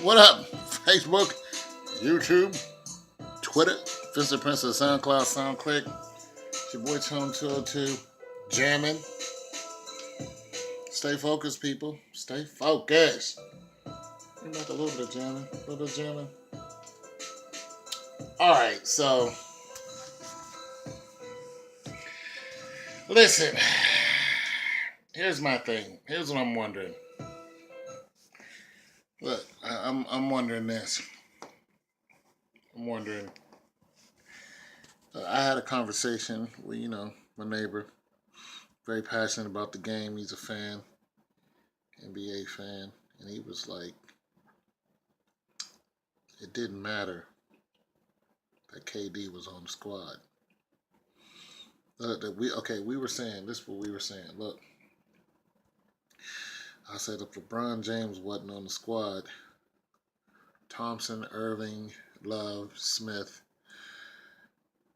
What up? Facebook, YouTube, Twitter, Fister Princess, SoundCloud, SoundClick. It's your boy Tone 202. Jamming. Stay focused, people. Stay focused. Bring back a little bit of jamming. A little bit of jamming. Alright, so listen. Here's my thing. Here's what I'm wondering. Look, I'm wondering this. I'm wondering. I had a conversation with, my neighbor. Very passionate about the game. He's a fan, NBA fan. And he was like, it didn't matter that KD was on the squad. We were saying, this is what we were saying. Look, I said if LeBron James wasn't on the squad, Thompson, Irving, Love, Smith,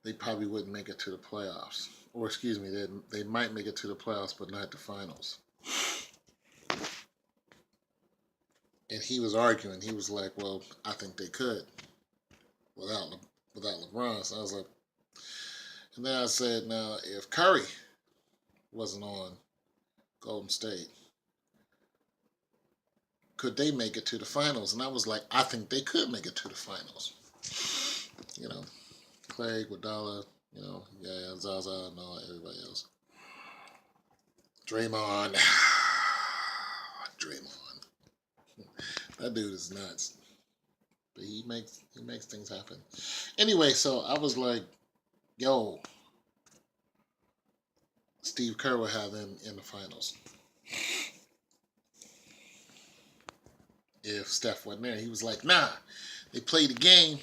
they probably wouldn't make it to the playoffs. Or excuse me, they might make it to the playoffs, but not the finals. And he was arguing. He was like, well, I think they could without LeBron. So I was like, and then I said, now, if Curry wasn't on Golden State, could they make it to the finals? And I was like, I think they could make it to the finals. Clay, Iguodala, Zaza, and all everybody else. Draymond. That dude is nuts. But he makes things happen. Anyway, so I was like, yo, Steve Kerr will have them in the finals. If Steff wasn't there, he was like, nah, they played the game.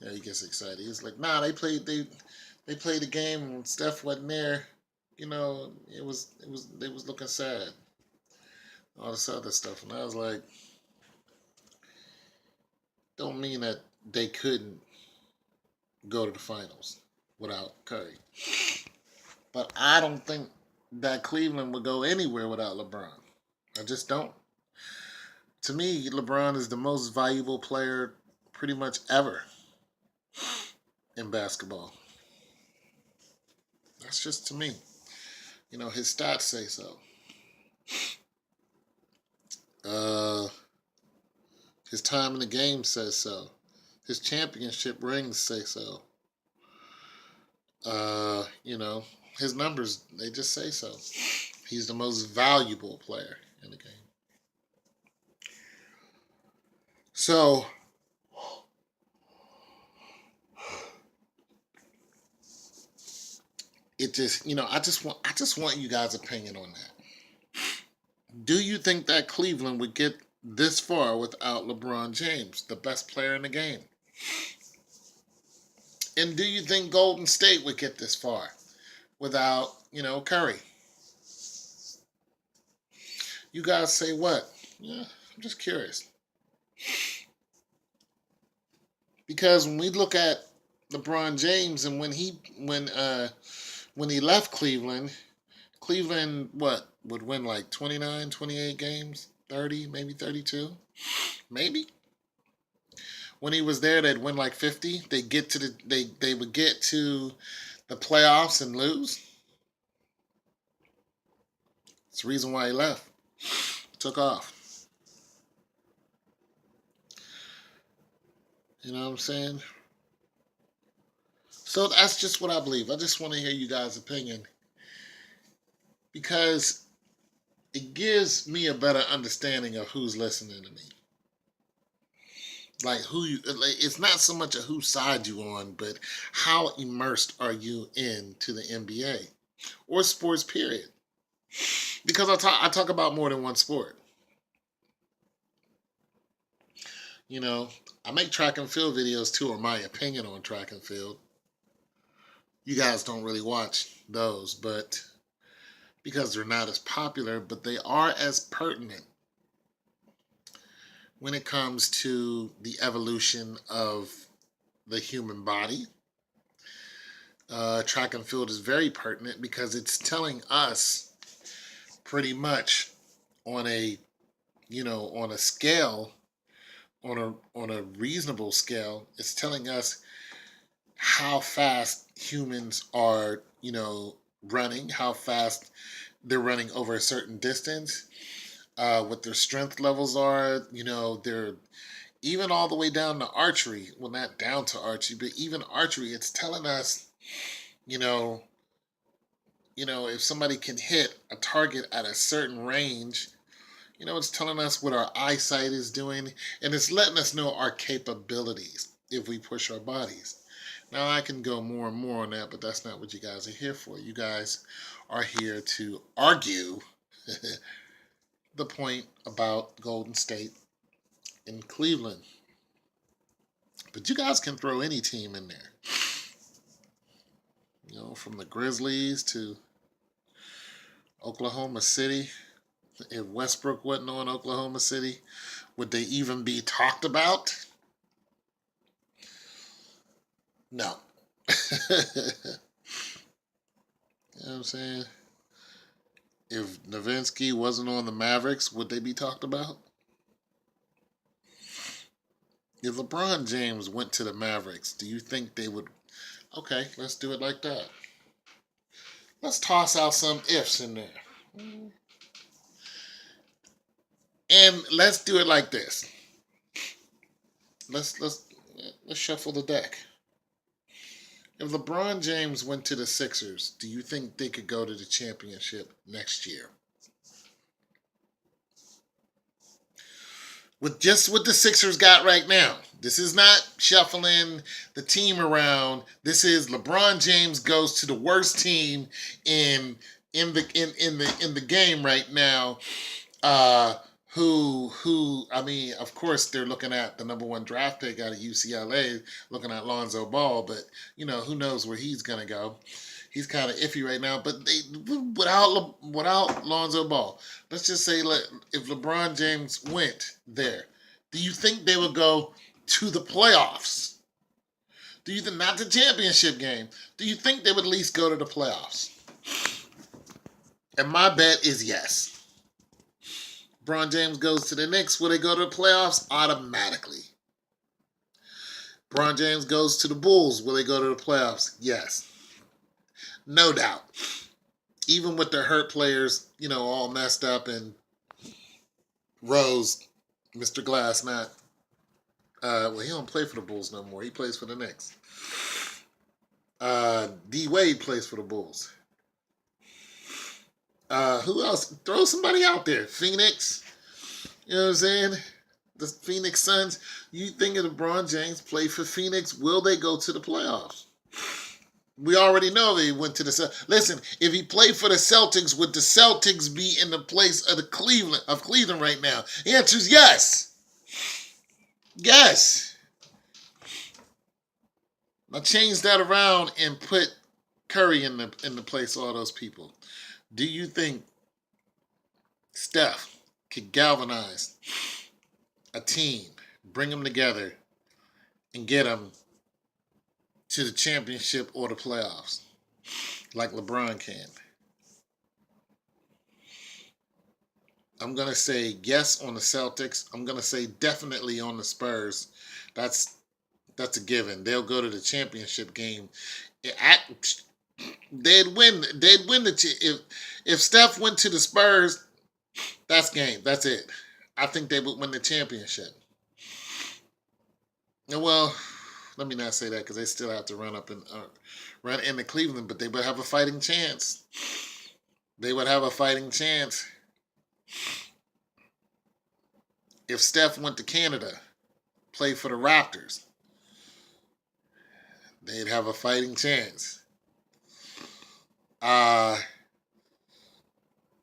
Yeah, he gets excited. He was like, nah, they played the game and Steff wasn't there. They was looking sad. All this other stuff. And I was like, don't mean that they couldn't go to the finals without Curry. But I don't think that Cleveland would go anywhere without LeBron. I just don't. To me, LeBron is the most valuable player pretty much ever in basketball. That's just to me. His stats say so. His time in the game says so. His championship rings say so. His numbers, they just say so. He's the most valuable player in the game. So, it just, I just want you guys' opinion on that. Do you think that Cleveland would get this far without LeBron James, the best player in the game? And do you think Golden State would get this far without, Curry? You guys say what? Yeah, I'm just curious. Because when we look at LeBron James and when he left Cleveland would win like 29, 28 games, 30, maybe 32, maybe. When he was there, they'd win like 50. They would get to the playoffs and lose. It's the reason why he left. Took off. You know what I'm saying? So that's just what I believe. I just want to hear you guys' opinion. Because it gives me a better understanding of who's listening to me. It's not so much a whose side you on, but how immersed are you into the NBA or sports period? Because I talk about more than one sport. I make track and field videos too, or my opinion on track and field. You guys don't really watch those, but because they're not as popular, but they are as pertinent when it comes to the evolution of the human body, track and field is very pertinent because it's telling us pretty much on a on a scale, on a reasonable scale, it's telling us how fast humans are, running, how fast they're running over a certain distance, what their strength levels are. They're even all the way down to archery. Well, not down to archery, but even archery. It's telling us, you know, if somebody can hit a target at a certain range, it's telling us what our eyesight is doing, and it's letting us know our capabilities if we push our bodies. Now, I can go more and more on that, but that's not what you guys are here for. You guys are here to argue the point about Golden State and Cleveland. But you guys can throw any team in there. From the Grizzlies to Oklahoma City. If Westbrook wasn't on Oklahoma City, would they even be talked about? No. You know what I'm saying? If Nowitzki wasn't on the Mavericks, would they be talked about? If LeBron James went to the Mavericks, do you think they would? Okay, let's do it like that. Let's toss out some ifs in there. And let's do it like this. Let's shuffle the deck. If LeBron James went to the Sixers, do you think they could go to the championship next year? With just what the Sixers got right now. This is not shuffling the team around. This is LeBron James goes to the worst team in the game right now. I mean, of course, they're looking at the number one draft pick out of UCLA, looking at Lonzo Ball, but who knows where he's gonna go. He's kind of iffy right now, but without Lonzo Ball, let's just say if LeBron James went there, do you think they would go to the playoffs? Do you think, not the championship game? Do you think they would at least go to the playoffs? And my bet is yes. LeBron James goes to the Knicks, will they go to the playoffs? Automatically. LeBron James goes to the Bulls, will they go to the playoffs? Yes. No doubt. Even with their hurt players, all messed up, and Rose, Mr. Glass, not, he don't play for the Bulls no more. He plays for the Knicks. D Wade plays for the Bulls. Who else? Throw somebody out there. Phoenix. You know what I'm saying? The Phoenix Suns. You think if LeBron James play for Phoenix, will they go to the playoffs? We already know they went to the. Listen, if he played for the Celtics, would the Celtics be in the place of Cleveland right now? The answer is yes. Yes. Now change that around and put Curry in the place of all those people. Do you think Steff could galvanize a team, bring them together, and get them to the championship or the playoffs like LeBron can? I'm going to say yes on the Celtics. I'm going to say definitely on the Spurs. That's a given. They'll go to the championship game. They'd win if Steph went to the Spurs, that's game. That's it. I think they would win the championship. Well, let me not say that because they still have to run into Cleveland, but they would have a fighting chance. They would have a fighting chance. If Steph went to Canada, played for the Raptors, they'd have a fighting chance.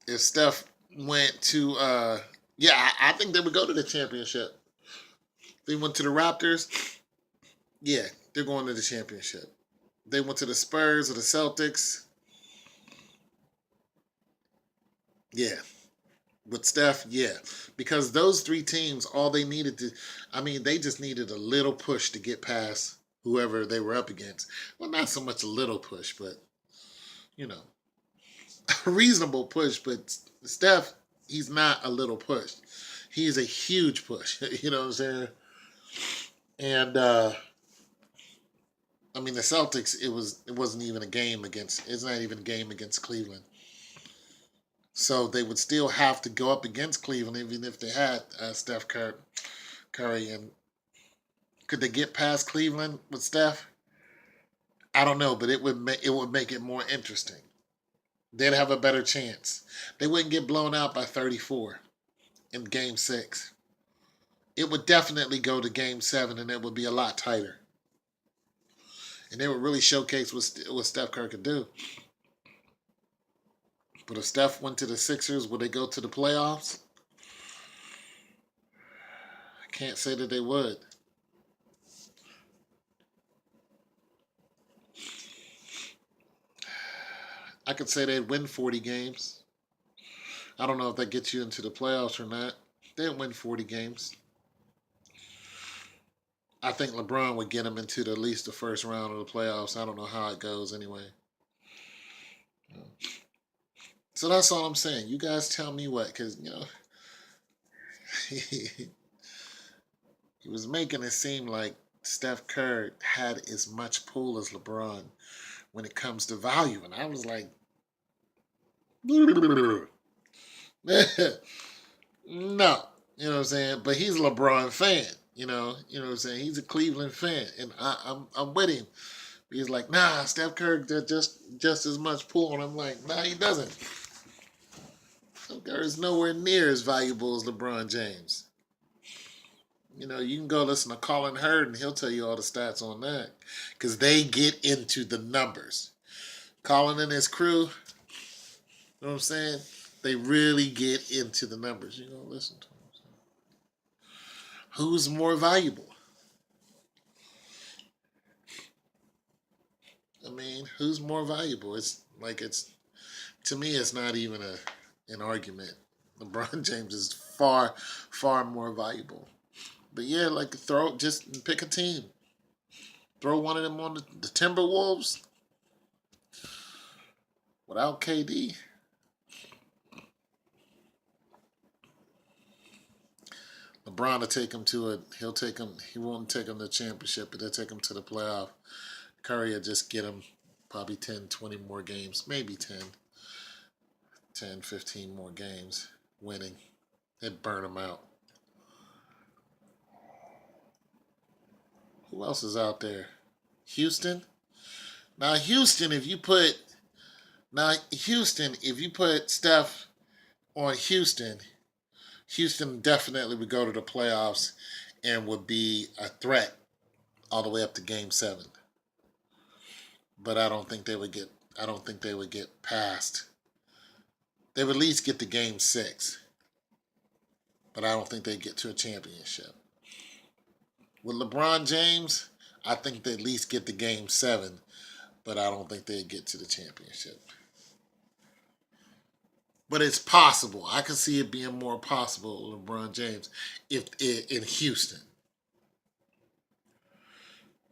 If Steph went to, I think they would go to the championship. They went to the Raptors, yeah, they're going to the championship. They went to the Spurs or the Celtics, yeah. With Steph, yeah. Because those three teams, all they needed they just needed a little push to get past whoever they were up against. Well, not so much a little push, but you know, a reasonable push. But Steph, he's not a little push. He's a huge push. You know what I'm saying? And I mean, the Celtics. It wasn't even a game against. It's not even a game against Cleveland. So they would still have to go up against Cleveland, even if they had Steph Curry. And could they get past Cleveland with Steph? I don't know, but it would make it more interesting. They'd have a better chance. They wouldn't get blown out by 34 in Game 6. It would definitely go to Game 7, and it would be a lot tighter. And they would really showcase what Steph Curry could do. But if Steph went to the Sixers, would they go to the playoffs? I can't say that they would. I could say they'd win 40 games. I don't know if that gets you into the playoffs or not. They'd win 40 games. I think LeBron would get them into at least the first round of the playoffs. I don't know how it goes anyway. So that's all I'm saying. You guys tell me what, because, he was making it seem like Steph Curry had as much pull as LeBron when it comes to value. And I was like, no. You know what I'm saying? But he's a LeBron fan. You know what I'm saying? He's a Cleveland fan, and I'm with him. He's like, nah, Steph Curry just as much pull, and I'm like, nah, he doesn't. Steph Curry's nowhere near as valuable as LeBron James. You can go listen to Colin Hurd, and he'll tell you all the stats on that, because they get into the numbers. Colin and his crew, you know what I'm saying? They really get into the numbers. Listen to them. Who's more valuable? I mean, who's more valuable? To me, it's not even an argument. LeBron James is far, far more valuable. But yeah, just pick a team. Throw one of them on the Timberwolves without KD. LeBron will take him to it. He won't take him to the championship, but he'll take him to the playoff. Curry will just get him probably 10, 20 more games, maybe 10, 15 more games winning. It'd burn him out. Who else is out there? Houston? Now Houston, if you put Steph on Houston definitely would go to the playoffs and would be a threat all the way up to Game 7. But I don't think they would get past. They would at least get to Game 6. But I don't think they'd get to a championship. With LeBron James, I think they at least get to Game 7, but I don't think they'd get to the championship. But it's possible. I can see it being more possible with LeBron James if in Houston.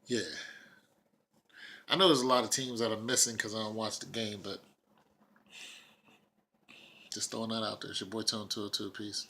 Yeah. I know there's a lot of teams that are missing because I don't watch the game, but just throwing that out there. It's your boy Tone 202. Peace.